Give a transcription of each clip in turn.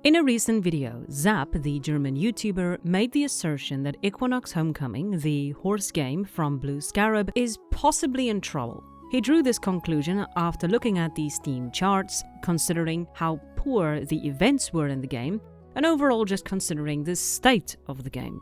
In a recent video, Zap, the German YouTuber, made the assertion that Equinox Homecoming, the horse game from Blue Scarab, is possibly in trouble. He drew this conclusion after looking at the Steam charts, considering how poor the events were in the game, and overall just considering the state of the game.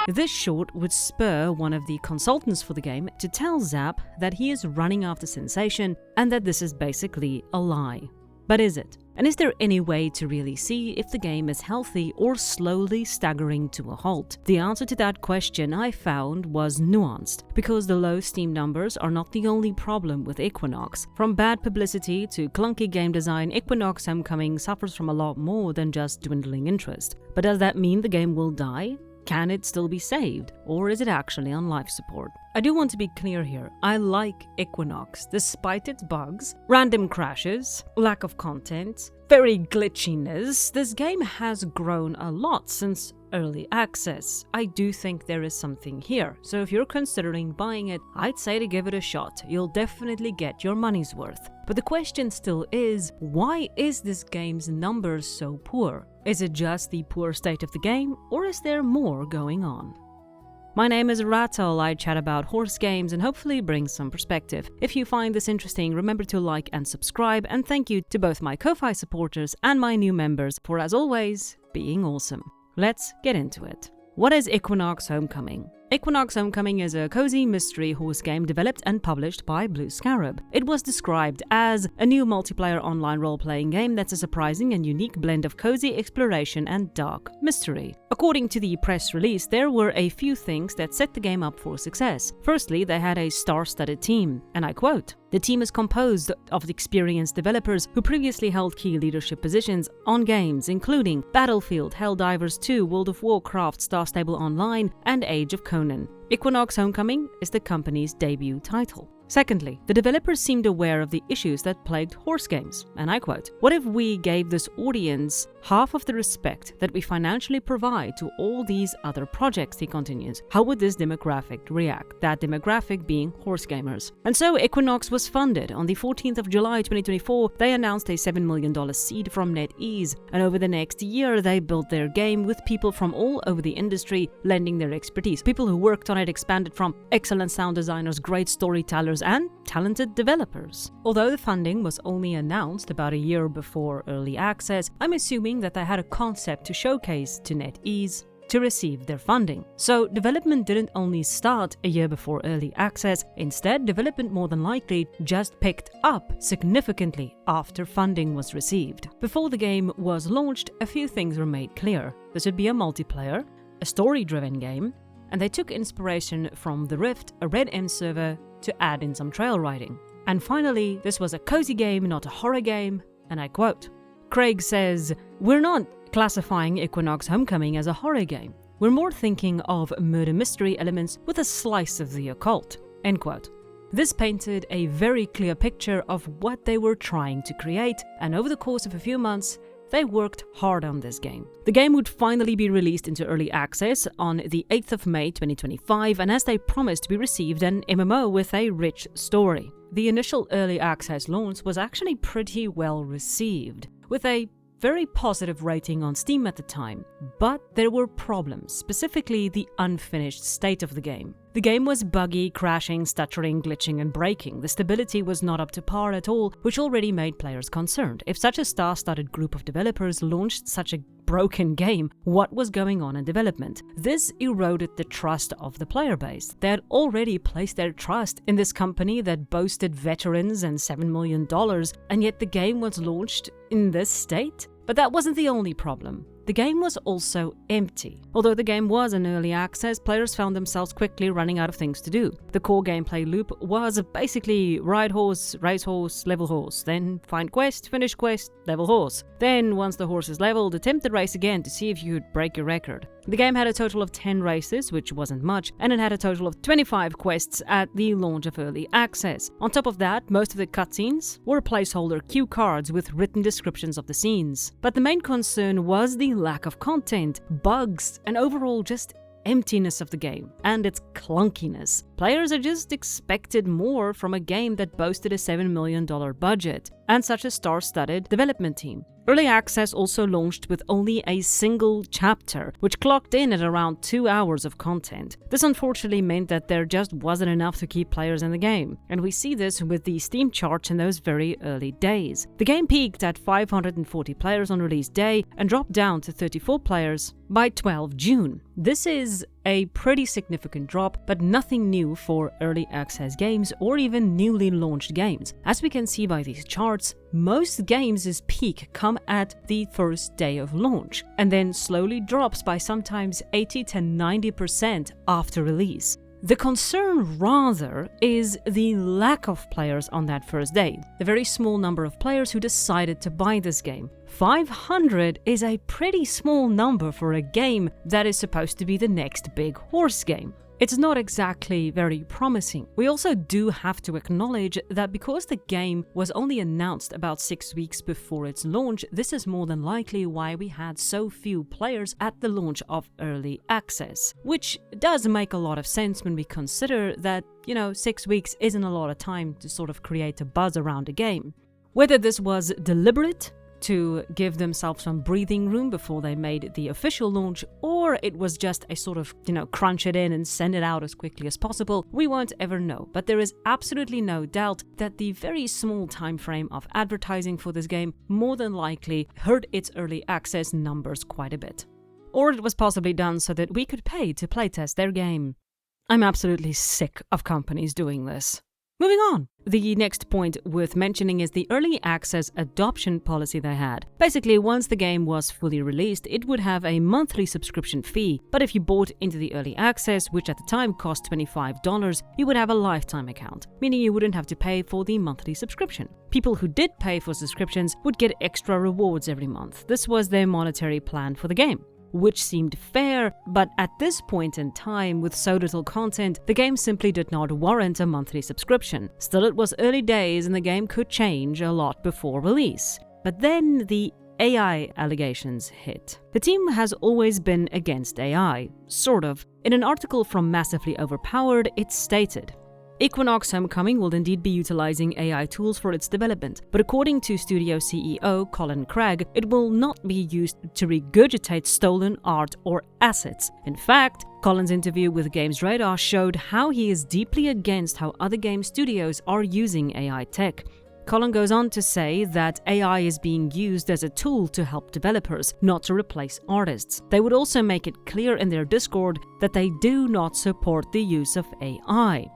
This short would spur one of the consultants for the game to tell Zap that he is running after sensation and that this is basically a lie. But is it? And is there any way to really see if the game is healthy or slowly staggering to a halt? The answer to that question I found was nuanced, because the low Steam numbers are not the only problem with Equinox. From bad publicity to clunky game design, Equinox Homecoming suffers from a lot more than just dwindling interest. But does that mean the game will die? Can it still be saved, or is it actually on life support? I do want to be clear here, I like Equinox, despite its bugs, random crashes, lack of content, very glitchiness. This game has grown a lot since early access. I do think there is something here, so if you're considering buying it, I'd say to give it a shot. You'll definitely get your money's worth. But the question still is, why is this game's numbers so poor? Is it just the poor state of the game, or is there more going on? My name is Rattle. I chat about horse games and hopefully bring some perspective. If you find this interesting, remember to like and subscribe, and thank you to both my Ko-Fi supporters and my new members for, as always, being awesome. Let's get into it. What is Equinox Homecoming? Equinox Homecoming is a cozy mystery horse game developed and published by Blue Scarab. It was described as a new multiplayer online role-playing game that's a surprising and unique blend of cozy exploration and dark mystery. According to the press release, there were a few things that set the game up for success. Firstly, they had a star-studded team, and I quote, "The team is composed of experienced developers who previously held key leadership positions on games including Battlefield, Helldivers 2, World of Warcraft, Star Stable Online, and Age of Conan. Equinox Homecoming is the company's debut title." Secondly, the developers seemed aware of the issues that plagued horse games, and I quote, "What if we gave this audience half of the respect that we financially provide to all these other projects?" he continues. How would this demographic react? That demographic being horse gamers. And so Equinox was funded. On the 14th of July 2024, they announced a $7 million seed from NetEase, and over the next year they built their game with people from all over the industry lending their expertise. People who worked on it expanded from excellent sound designers, great storytellers, and talented developers. Although the funding was only announced about a year before early access, I'm assuming that they had a concept to showcase to NetEase to receive their funding. So development didn't only start a year before early access, instead development more than likely just picked up significantly after funding was received. Before the game was launched, a few things were made clear. This would be a multiplayer, a story-driven game, and they took inspiration from The Rift, a Red M server, to add in some trail riding. And finally, this was a cozy game, not a horror game, and I quote, Craig says, "We're not classifying Equinox Homecoming as a horror game. We're more thinking of murder mystery elements with a slice of the occult." End quote. This painted a very clear picture of what they were trying to create, and over the course of a few months, they worked hard on this game. The game would finally be released into early access on the 8th of May 2025, and as they promised, we received an MMO with a rich story. The initial early access launch was actually pretty well received, with a very positive rating on Steam at the time, but there were problems, specifically the unfinished state of the game. The game was buggy, crashing, stuttering, glitching, and breaking. The stability was not up to par at all, which already made players concerned. If such a star-studded group of developers launched such a broken game, what was going on in development? This eroded the trust of the player base. They had already placed their trust in this company that boasted veterans and $7 million, and yet the game was launched in this state? But that wasn't the only problem. The game was also empty. Although the game was in early access, players found themselves quickly running out of things to do. The core gameplay loop was basically ride horse, race horse, level horse, then find quest, finish quest, level horse. Then, once the horse is leveled, attempt the race again to see if you could break your record. The game had a total of 10 races, which wasn't much, and it had a total of 25 quests at the launch of early access. On top of that, most of the cutscenes were placeholder cue cards with written descriptions of the scenes. But the main concern was the lack of content, bugs, and overall just emptiness of the game and its clunkiness. Players had just expected more from a game that boasted a $7 million budget. and such a star-studded development team. Early Access also launched with only a single chapter, which clocked in at around 2 hours of content. This unfortunately meant that there just wasn't enough to keep players in the game, and we see this with the Steam charts in those very early days. The game peaked at 540 players on release day and dropped down to 34 players by 12 June. This is a pretty significant drop, but nothing new for early access games or even newly launched games. As we can see by these charts, most games' peak come at the first day of launch, and then slowly drops by sometimes 80 to 90% after release. The concern, rather, is the lack of players on that first day, the very small number of players who decided to buy this game. 500 is a pretty small number for a game that is supposed to be the next big horse game. It's not exactly very promising. We also do have to acknowledge that because the game was only announced about 6 weeks before its launch, this is more than likely why we had so few players at the launch of Early Access. Which does make a lot of sense when we consider that, 6 weeks isn't a lot of time to sort of create a buzz around a game. Whether this was deliberate, to give themselves some breathing room before they made the official launch, or it was just a sort of, crunch it in and send it out as quickly as possible, we won't ever know. But there is absolutely no doubt that the very small time frame of advertising for this game more than likely hurt its early access numbers quite a bit. Or it was possibly done so that we could pay to playtest their game. I'm absolutely sick of companies doing this. Moving on. The next point worth mentioning is the early access adoption policy they had. Basically, once the game was fully released, it would have a monthly subscription fee, but if you bought into the early access, which at the time cost $25, you would have a lifetime account, meaning you wouldn't have to pay for the monthly subscription. People who did pay for subscriptions would get extra rewards every month. This was their monetary plan for the game, which seemed fair, but at this point in time, with so little content, the game simply did not warrant a monthly subscription. Still, it was early days and the game could change a lot before release. But then the AI allegations hit. The team has always been against AI, sort of. In an article from Massively Overpowered, it stated, Equinox Homecoming will indeed be utilizing AI tools for its development, but according to studio CEO Colin Craig, it will not be used to regurgitate stolen art or assets. In fact, Colin's interview with Games Radar showed how he is deeply against how other game studios are using AI tech. Colin goes on to say that AI is being used as a tool to help developers, not to replace artists. They would also make it clear in their Discord that they do not support the use of AI.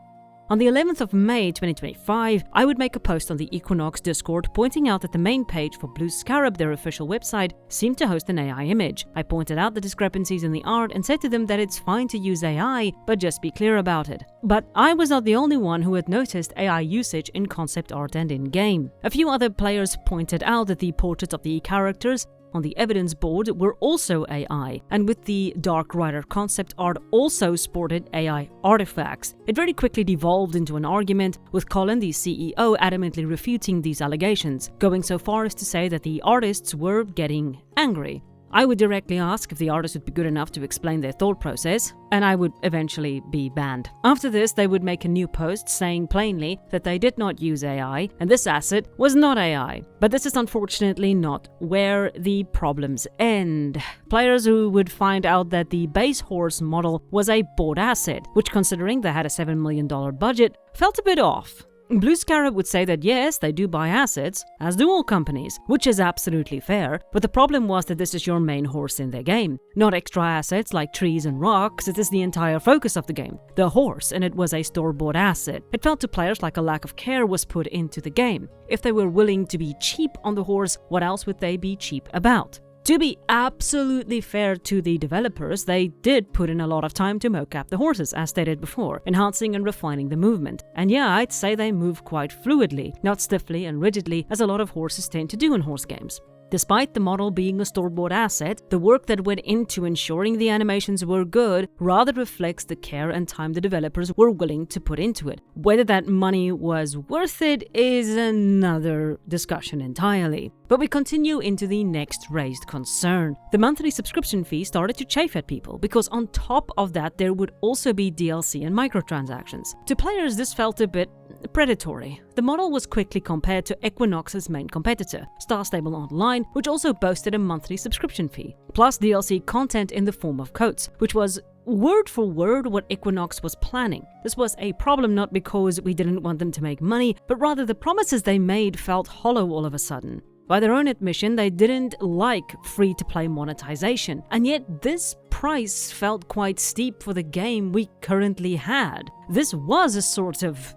On the 11th of May 2025, I would make a post on the Equinox Discord pointing out that the main page for Blue Scarab, their official website, seemed to host an AI image. I pointed out the discrepancies in the art and said to them that it's fine to use AI, but just be clear about it. But I was not the only one who had noticed AI usage in concept art and in-game. A few other players pointed out that the portraits of the characters on the evidence board were also AI, and with the Dark Rider concept art also sported AI artifacts. It very quickly devolved into an argument, with Colin, the CEO, adamantly refuting these allegations, going so far as to say that the artists were getting angry. I would directly ask if the artist would be good enough to explain their thought process, and I would eventually be banned. After this, they would make a new post saying plainly that they did not use AI, and this asset was not AI. But this is unfortunately not where the problems end. Players who would find out that the base horse model was a bought asset, which, considering they had a $7 million budget, felt a bit off. Blue Scarab would say that yes, they do buy assets, as do all companies, which is absolutely fair, but the problem was that this is your main horse in their game. Not extra assets like trees and rocks, it is the entire focus of the game, the horse, and it was a store-bought asset. It felt to players like a lack of care was put into the game. If they were willing to be cheap on the horse, what else would they be cheap about? To be absolutely fair to the developers, they did put in a lot of time to mocap the horses, as stated before, enhancing and refining the movement. And yeah, I'd say they move quite fluidly, not stiffly and rigidly as a lot of horses tend to do in horse games. Despite the model being a store-bought asset, the work that went into ensuring the animations were good rather reflects the care and time the developers were willing to put into it. Whether that money was worth it is another discussion entirely. But we continue into the next raised concern. The monthly subscription fee started to chafe at people, because on top of that there would also be DLC and microtransactions. To players this felt a bit predatory. The model was quickly compared to Equinox's main competitor, Star Stable Online, which also boasted a monthly subscription fee, plus DLC content in the form of codes, which was word for word what Equinox was planning. This was a problem not because we didn't want them to make money, but rather the promises they made felt hollow all of a sudden. By their own admission, they didn't like free-to-play monetization, and yet this price felt quite steep for the game we currently had. This was a sort of,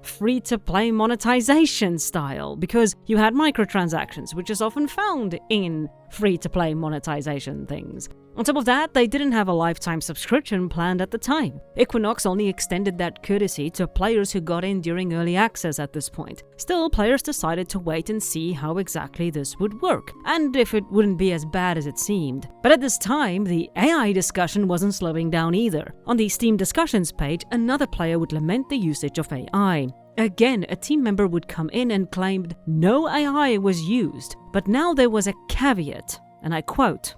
free-to-play monetization style, because you had microtransactions, which is often found in free-to-play monetization things. On top of that, they didn't have a lifetime subscription planned at the time. Equinox only extended that courtesy to players who got in during early access at this point. Still, players decided to wait and see how exactly this would work, and if it wouldn't be as bad as it seemed. But at this time, the AI discussion wasn't slowing down either. On the Steam discussions page, another player would lament the usage of AI. Again, a team member would come in and claimed no AI was used, but now there was a caveat, and I quote,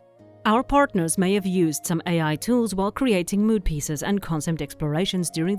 "Our partners may have used some AI tools while creating mood pieces and concept explorations during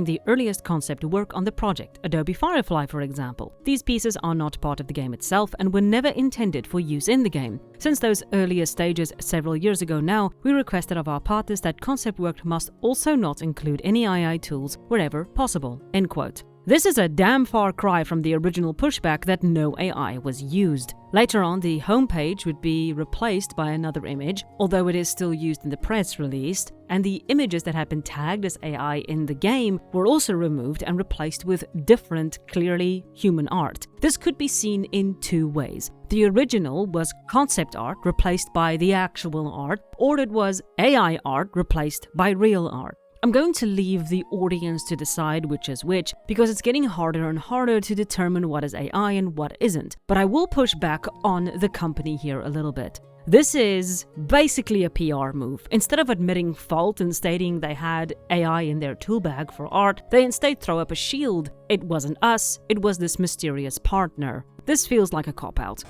the earliest concept work on the project, Adobe Firefly for example. These pieces are not part of the game itself and were never intended for use in the game. Since those earlier stages several years ago now, we requested of our partners that concept work must also not include any AI tools wherever possible." End quote. This is a damn far cry from the original pushback that no AI was used. Later on, the homepage would be replaced by another image, although it is still used in the press release, and the images that had been tagged as AI in the game were also removed and replaced with different, clearly human art. This could be seen in two ways. The original was concept art replaced by the actual art, or it was AI art replaced by real art. I'm going to leave the audience to decide which is which, because it's getting harder and harder to determine what is AI and what isn't. But I will push back on the company here a little bit. This is basically a PR move. Instead of admitting fault and stating they had AI in their tool bag for art, they instead throw up a shield. It wasn't us, it was this mysterious partner. This feels like a cop-out.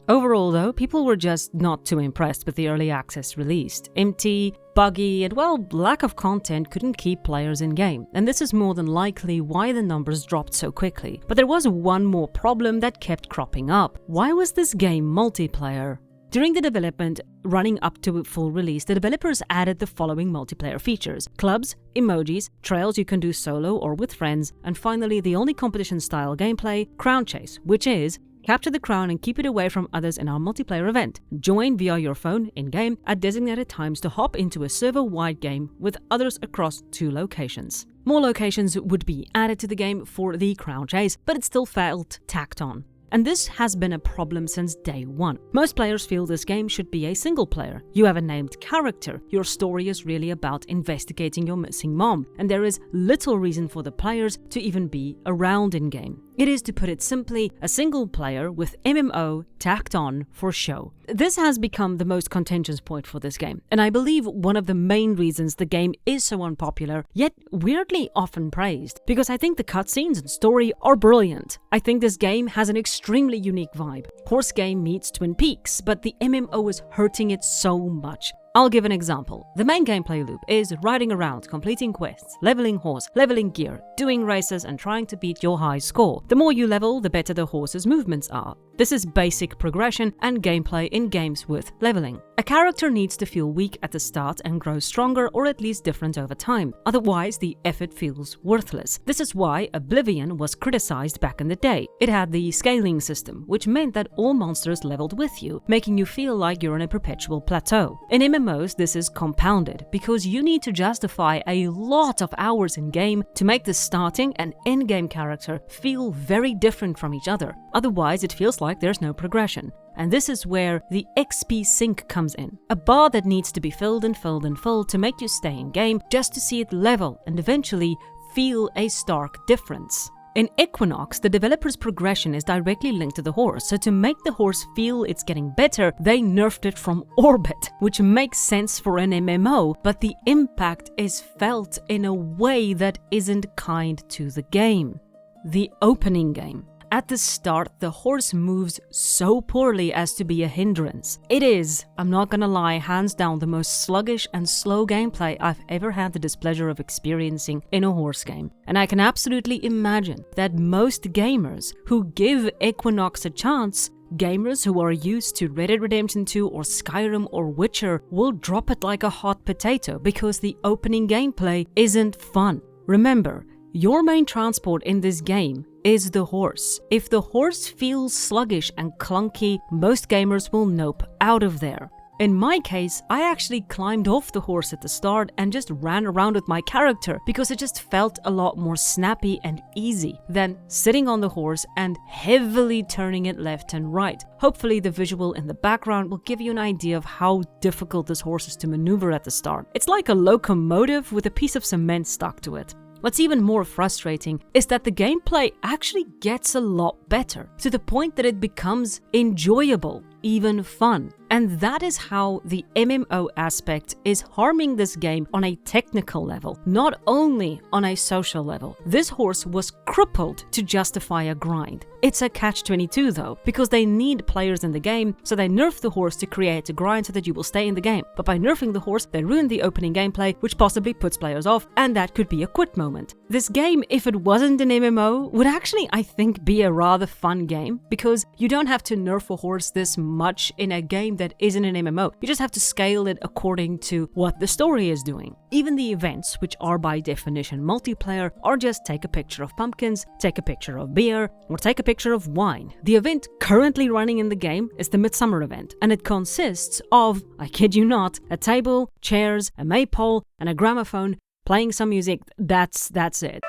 Overall though, people were just not too impressed with the early access release. Empty, buggy, and lack of content couldn't keep players in-game, and this is more than likely why the numbers dropped so quickly. But there was one more problem that kept cropping up. Why was this game multiplayer? During the development running up to full release, the developers added the following multiplayer features: clubs, emojis, trails you can do solo or with friends, and finally the only competition-style gameplay, crown chase, which is capture the crown and keep it away from others in our multiplayer event. Join via your phone in-game at designated times to hop into a server-wide game with others across 2 locations. More locations would be added to the game for the crown chase, but it still felt tacked on. And this has been a problem since day one. Most players feel this game should be a single player. You have a named character. Your story is really about investigating your missing mom, and there is little reason for the players to even be around in-game. It is, to put it simply, a single player with MMO tacked on for show. This has become the most contentious point for this game, and I believe one of the main reasons the game is so unpopular, yet weirdly often praised, because I think the cutscenes and story are brilliant. I think this game has an extremely unique vibe. Horse game meets Twin Peaks, but the MMO is hurting it so much. I'll give an example. The main gameplay loop is riding around, completing quests, leveling horse, leveling gear, doing races, and trying to beat your high score. The more you level, the better the horse's movements are. This is basic progression and gameplay in games with leveling. A character needs to feel weak at the start and grow stronger, or at least different over time. Otherwise, the effort feels worthless. This is why Oblivion was criticized back in the day. It had the scaling system, which meant that all monsters leveled with you, making you feel like you're on a perpetual plateau. In MMOs, this is compounded, because you need to justify a lot of hours in-game to make the starting and end-game character feel very different from each other. Otherwise, it feels like there's no progression. And this is where the XP sink comes in. A bar that needs to be filled and filled and filled to make you stay in-game, just to see it level and eventually feel a stark difference. In Equinox, the developer's progression is directly linked to the horse, so to make the horse feel it's getting better, they nerfed it from orbit, which makes sense for an MMO, but the impact is felt in a way that isn't kind to the game. The opening game. at the start, the horse moves so poorly as to be a hindrance. It is, I'm not gonna lie, hands down the most sluggish and slow gameplay I've ever had the displeasure of experiencing in a horse game. And I can absolutely imagine that most gamers who give Equinox a chance, gamers who are used to Red Dead Redemption 2 or Skyrim or Witcher, will drop it like a hot potato because the opening gameplay isn't fun. Remember, your main transport in this game is the horse. If the horse feels sluggish and clunky, most gamers will nope out of there. In my case, I actually climbed off the horse at the start and just ran around with my character because it just felt a lot more snappy and easy than sitting on the horse and heavily turning it left and right. Hopefully the visual in the background will give you an idea of how difficult this horse is to maneuver at the start. It's like a locomotive with a piece of cement stuck to it. What's even more frustrating is that the gameplay actually gets a lot better, to the point that it becomes enjoyable, even fun. And that is how the MMO aspect is harming this game on a technical level, not only on a social level. This horse was crippled to justify a grind. It's a catch-22 though, because they need players in the game, so they nerf the horse to create a grind so that you will stay in the game. But by nerfing the horse, they ruin the opening gameplay, which possibly puts players off, and that could be a quit moment. This game, if it wasn't an MMO, would actually, I think, be a rather fun game, because you don't have to nerf a horse this much in a game that isn't an MMO. You just have to scale it according to what the story is doing. Even the events, which are by definition multiplayer, are just take a picture of pumpkins, take a picture of beer, or take a picture of wine. The event currently running in the game is the Midsummer event, and it consists of, I kid you not, a table, chairs, a maypole, and a gramophone playing some music. That's it.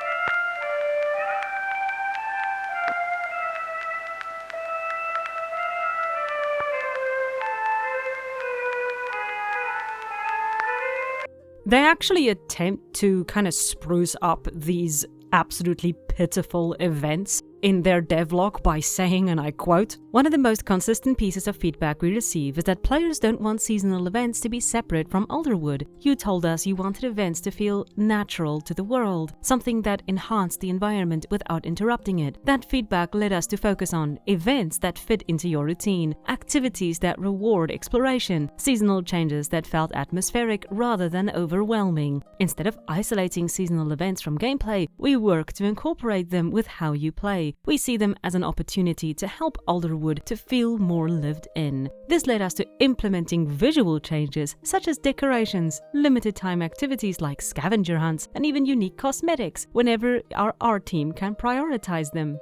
They actually attempt to kind of spruce up these absolutely pitiful events in their devlog by saying, and I quote, "One of the most consistent pieces of feedback we receive is that players don't want seasonal events to be separate from Alderwood. You told us you wanted events to feel natural to the world, something that enhanced the environment without interrupting it. That feedback led us to focus on events that fit into your routine, activities that reward exploration, seasonal changes that felt atmospheric rather than overwhelming. Instead of isolating seasonal events from gameplay, we work to incorporate them with how you play. We see them as an opportunity to help Alderwood to feel more lived in. This led us to implementing visual changes such as decorations, limited time activities like scavenger hunts, and even unique cosmetics whenever our art team can prioritize them."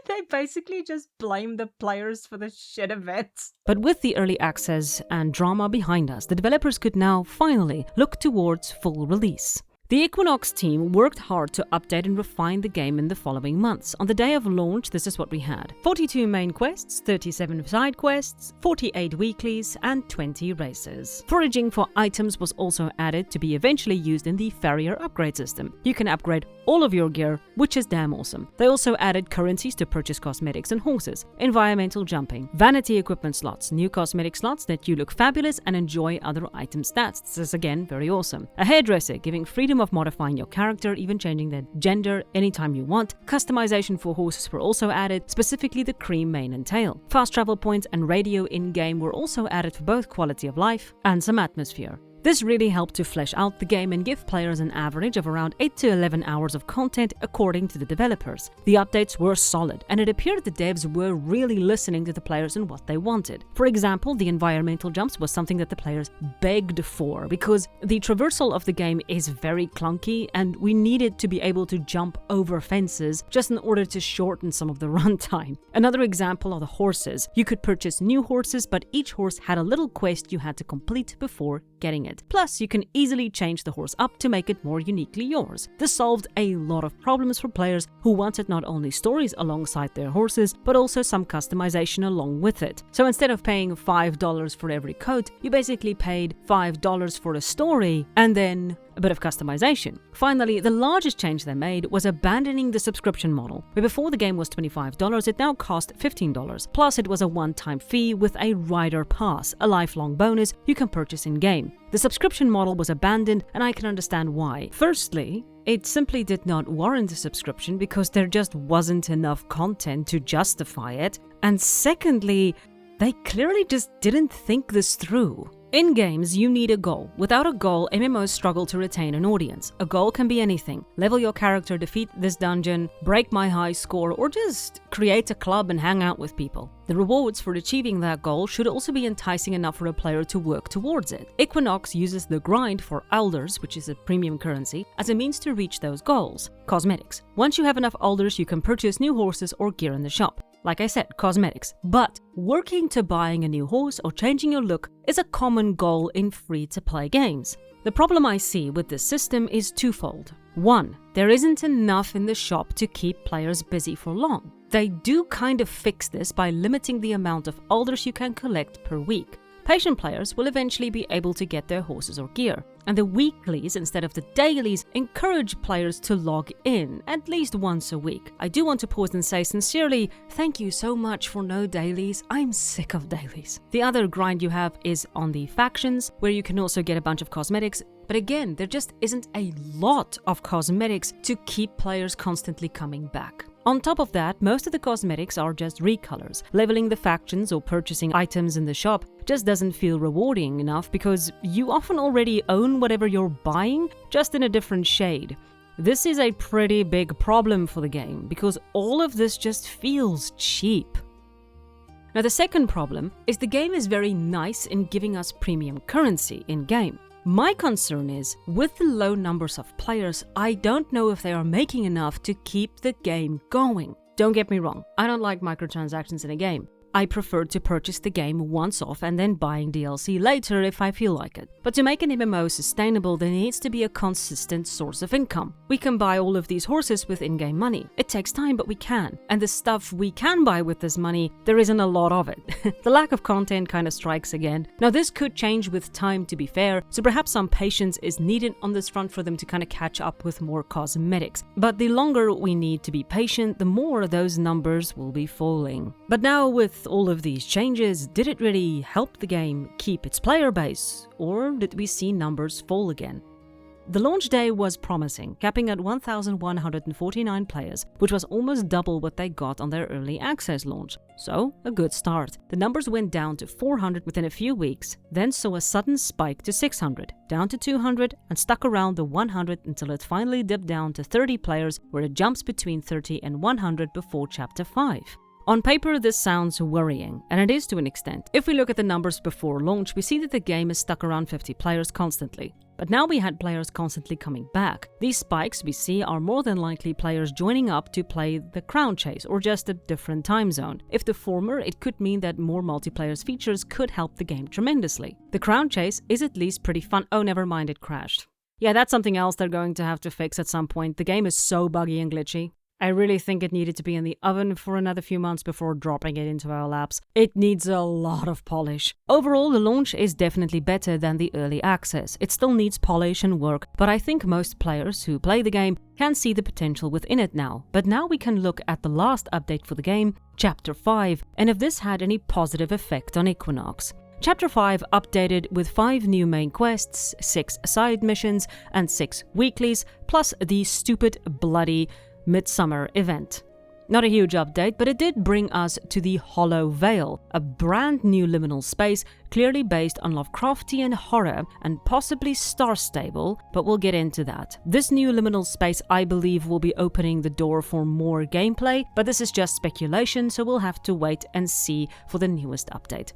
They basically just blame the players for the shit events. But with the early access and drama behind us, the developers could now finally look towards full release. The Equinox team worked hard to update and refine the game in the following months. On the day of launch, this is what we had: 42 main quests, 37 side quests, 48 weeklies, and 20 races. Foraging for items was also added to be eventually used in the Farrier upgrade system. You can upgrade all of your gear, which is damn awesome. They also added currencies to purchase cosmetics and horses, environmental jumping, vanity equipment slots, new cosmetic slots that you look fabulous and enjoy other item stats. This is again very awesome. A hairdresser, giving freedom of modifying your character, even changing their gender anytime you want. Customization for horses were also added, specifically the cream mane and tail. Fast travel points and radio in-game were also added for both quality of life and some atmosphere. This really helped to flesh out the game and give players an average of around 8 to 11 hours of content according to the developers. The updates were solid, and it appeared the devs were really listening to the players and what they wanted. For example, the environmental jumps was something that the players begged for, because the traversal of the game is very clunky and we needed to be able to jump over fences just in order to shorten some of the runtime. Another example are the horses. You could purchase new horses, but each horse had a little quest you had to complete before getting it. Plus, you can easily change the horse up to make it more uniquely yours. This solved a lot of problems for players who wanted not only stories alongside their horses, but also some customization along with it. So instead of paying $5 for every coat, you basically paid $5 for a story and then a bit of customization. Finally, the largest change they made was abandoning the subscription model, where before the game was $25, it now cost $15. Plus, it was a one-time fee with a rider pass, a lifelong bonus you can purchase in-game. The subscription model was abandoned, and I can understand why. Firstly, it simply did not warrant a subscription because there just wasn't enough content to justify it. And secondly, they clearly just didn't think this through. In games, you need a goal. Without a goal, MMOs struggle to retain an audience. A goal can be anything. Level your character, defeat this dungeon, break my high score, or just create a club and hang out with people. The rewards for achieving that goal should also be enticing enough for a player to work towards it. Equinox uses the grind for Elders, which is a premium currency, as a means to reach those goals. Cosmetics. Once you have enough Elders, you can purchase new horses or gear in the shop. Like I said, cosmetics. But working to buying a new horse or changing your look is a common goal in free-to-play games. The problem I see with this system is twofold. One, there isn't enough in the shop to keep players busy for long. They do kind of fix this by limiting the amount of Elders you can collect per week. Patient players will eventually be able to get their horses or gear, and the weeklies instead of the dailies encourage players to log in at least once a week. I do want to pause and say sincerely, thank you so much for no dailies. I'm sick of dailies. The other grind you have is on the factions, where you can also get a bunch of cosmetics, but again, there just isn't a lot of cosmetics to keep players constantly coming back. On top of that, most of the cosmetics are just recolors. Leveling the factions or purchasing items in the shop just doesn't feel rewarding enough because you often already own whatever you're buying, just in a different shade. This is a pretty big problem for the game because all of this just feels cheap. Now, the second problem is the game is very nice in giving us premium currency in-game. My concern is, with the low numbers of players, I don't know if they are making enough to keep the game going. Don't get me wrong, I don't like microtransactions in a game. I prefer to purchase the game once off and then buying DLC later if I feel like it. But to make an MMO sustainable, there needs to be a consistent source of income. We can buy all of these horses with in-game money. It takes time, but we can. And the stuff we can buy with this money, there isn't a lot of it. The lack of content kind of strikes again. Now, this could change with time, to be fair, so perhaps some patience is needed on this front for them to kind of catch up with more cosmetics. But the longer we need to be patient, the more those numbers will be falling. But now, with all of these changes, did it really help the game keep its player base, or did we see numbers fall again? The launch day was promising, capping at 1,149 players, which was almost double what they got on their early access launch. So, a good start. The numbers went down to 400 within a few weeks, then saw a sudden spike to 600, down to 200, and stuck around the 100 until it finally dipped down to 30 players, where it jumps between 30 and 100 before Chapter 5. On paper, this sounds worrying, and it is to an extent. If we look at the numbers before launch, we see that the game is stuck around 50 players constantly. But now we had players constantly coming back. These spikes we see are more than likely players joining up to play the Crown Chase or just a different time zone. If the former, it could mean that more multiplayer features could help the game tremendously. The Crown Chase is at least pretty fun. Oh, never mind, it crashed. Yeah, that's something else they're going to have to fix at some point. The game is so buggy and glitchy. I really think it needed to be in the oven for another few months before dropping it into our laps. It needs a lot of polish. Overall, the launch is definitely better than the early access. It still needs polish and work, but I think most players who play the game can see the potential within it now. But now we can look at the last update for the game, Chapter 5, and if this had any positive effect on Equinox. Chapter 5 updated with 5 new main quests, 6 side missions, and 6 weeklies, plus the stupid, bloody Midsummer event. Not a huge update, but it did bring us to the Hollow Vale, a brand new liminal space clearly based on Lovecraftian horror and possibly star-stable, but we'll get into that. This new liminal space, I believe, will be opening the door for more gameplay, but this is just speculation, so we'll have to wait and see for the newest update.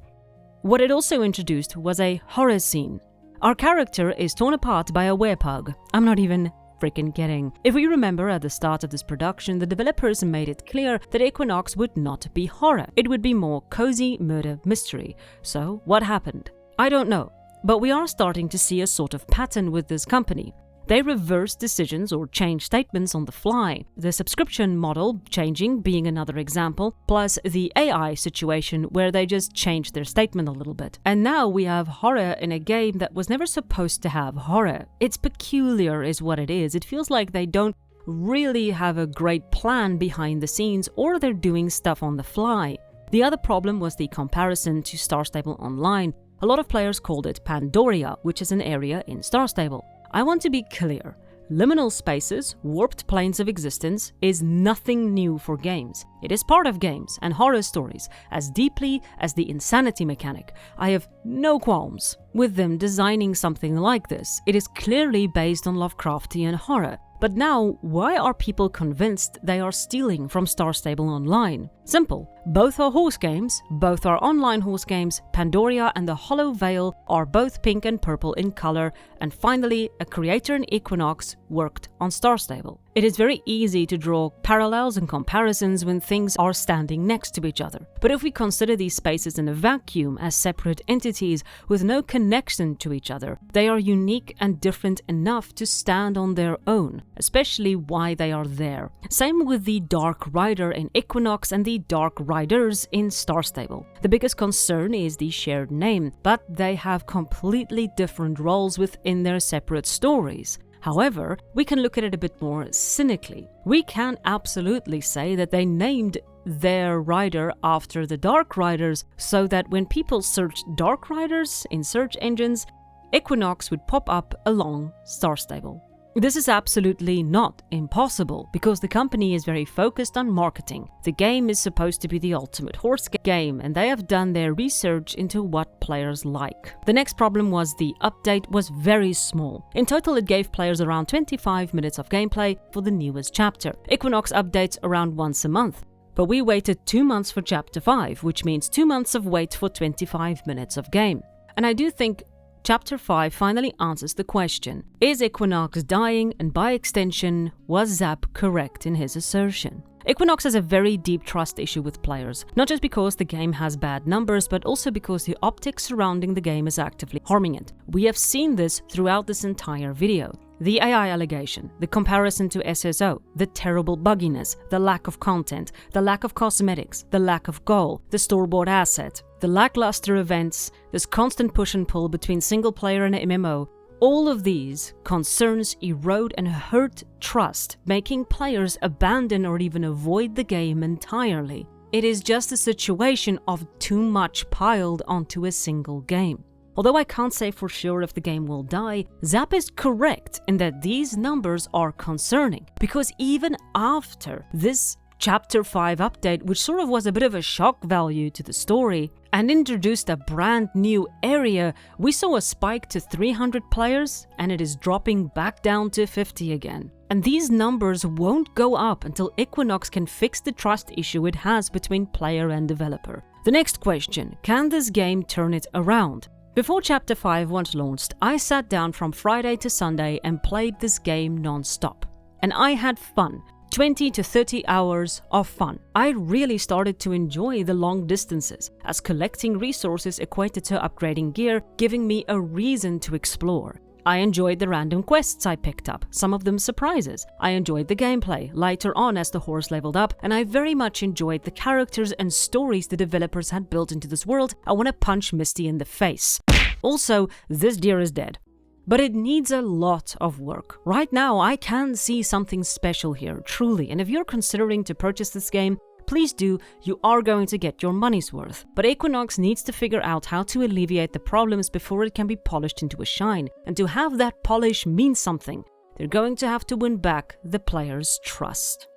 What it also introduced was a horror scene. Our character is torn apart by a werepug. I'm not even freaking kidding. If we remember at the start of this production, the developers made it clear that Equinox would not be horror. It would be more cozy murder mystery. So what happened? I don't know, but we are starting to see a sort of pattern with this company. They reverse decisions or change statements on the fly. The subscription model changing being another example, plus the AI situation where they just changed their statement a little bit. And now we have horror in a game that was never supposed to have horror. It's peculiar is what it is. It feels like they don't really have a great plan behind the scenes, or they're doing stuff on the fly. The other problem was the comparison to Star Stable Online. A lot of players called it Pandoria, which is an area in Star Stable. I want to be clear. Liminal spaces, warped planes of existence, is nothing new for games. It is part of games and horror stories, as deeply as the insanity mechanic. I have no qualms with them designing something like this. It is clearly based on Lovecraftian horror. But now, why are people convinced they are stealing from Star Stable Online? Simple. Both are horse games, both are online horse games. Pandoria and the Hollow Veil are both pink and purple in color, and finally, a creator in Equinox worked on Star Stable. It is very easy to draw parallels and comparisons when things are standing next to each other. But if we consider these spaces in a vacuum as separate entities with no connection to each other, they are unique and different enough to stand on their own, especially why they are there. Same with the Dark Rider in Equinox and the Dark Riders in Star Stable. The biggest concern is the shared name, but they have completely different roles within their separate stories. However, we can look at it a bit more cynically. We can absolutely say that they named their rider after the Dark Riders so that when people searched Dark Riders in search engines, Equinox would pop up along Star Stable. This is absolutely not impossible because the company is very focused on marketing. The game is supposed to be the ultimate horse game, and they have done their research into what players like. The next problem was the update was very small. In total, it gave players around 25 minutes of gameplay for the newest chapter. Equinox updates around once a month. But we waited 2 months for Chapter 5, which means 2 months of wait for 25 minutes of game. And I do think Chapter 5 finally answers the question, is Equinox dying, and by extension, was Zap correct in his assertion? Equinox has a very deep trust issue with players, not just because the game has bad numbers, but also because the optics surrounding the game is actively harming it. We have seen this throughout this entire video. The AI allegation, the comparison to SSO, the terrible bugginess, the lack of content, the lack of cosmetics, the lack of goal, the store-bought asset, the lackluster events, this constant push and pull between single player and MMO, all of these concerns erode and hurt trust, making players abandon or even avoid the game entirely. It is just a situation of too much piled onto a single game. Although I can't say for sure if the game will die, Zap is correct in that these numbers are concerning, because even after this Chapter 5 update, which sort of was a bit of a shock value to the story and introduced a brand new area, we saw a spike to 300 players and it is dropping back down to 50 again. And these numbers won't go up until Equinox can fix the trust issue it has between player and developer. The next question, can this game turn it around? Before Chapter 5 was launched, I sat down from Friday to Sunday and played this game non-stop. And I had fun. 20 to 30 hours of fun. I really started to enjoy the long distances, as collecting resources equated to upgrading gear, giving me a reason to explore. I enjoyed the random quests I picked up, some of them surprises. I enjoyed the gameplay later on as the horse leveled up, and I very much enjoyed the characters and stories the developers had built into this world. I want to punch Misty in the face. Also, this deer is dead. But it needs a lot of work. Right now, I can see something special here, truly, and if you're considering to purchase this game, please do, you are going to get your money's worth. But Equinox needs to figure out how to alleviate the problems before it can be polished into a shine, and to have that polish mean something, they're going to have to win back the players' trust.